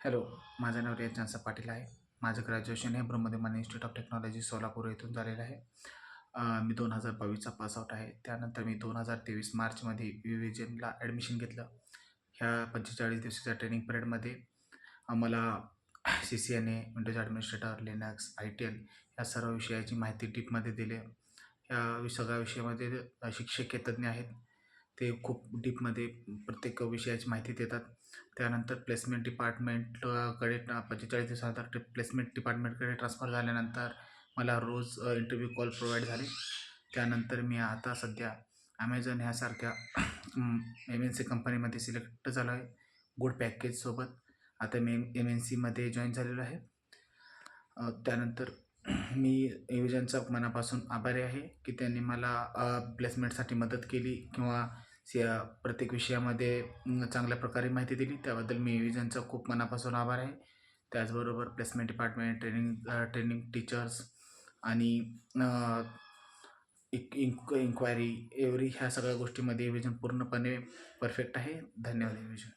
Hello, माझं नाव रियाज जानसा पाटील आहे. माझं ग्रॅज्युएशन हे ब्रह्मदेवान इन्स्टिट्यूट ऑफ टेक्नॉलॉजी सोलापूर येथून झालेलं आहे. मी 2022चा पासआउट आहे. त्यानंतर मी 2023 मार्चमध्ये विविजनला ॲडमिशन घेतलं. ह्या 45 दिवसाच्या ट्रेनिंग पिरियडमध्ये आम्हाला CCNA, Windows administrator, Linux, ITIL या सर्व विषयाची माहिती डीपमध्ये दिली. या सगळ्या विषयामध्ये शिक्षक तज्ञ आहेत. ते खूप डीपमध्ये प्रत्येक विषयाची माहिती देतात. त्यानंतर प्लेसमेंट डिपार्टमेंटकडे 45 दिवसानंतर प्लेसमेंट डिपार्टमेंटकडे ट्रान्सफर झाल्यानंतर मला रोज इंटरव्ह्यू कॉल प्रोव्हाइड झाले. त्यानंतर मी आता सध्या ॲमेझॉन ह्यासारख्या MNC कंपनीमध्ये सिलेक्ट झालो आहे. गुड पॅकेजसोबत आता मी MNCमध्ये जॉईन झालेलो आहे. त्यानंतर मी विजनचा मनापासून आभारी आहे की त्यांनी मला प्लेसमेंटसाठी मदत केली किंवा प्रत्येक विषयामध्ये चांगल्या प्रकारे माहिती दिली. त्याबद्दल मी विजनचा खूप मनापासून आभार आहे. त्याचबरोबर प्लेसमेंट डिपार्टमेंट, ट्रेनिंग टीचर्स आणि इन्क्वायरी ह्या सगळ्या गोष्टीमध्ये विजन पूर्णपणे परफेक्ट आहे. धन्यवाद विजन.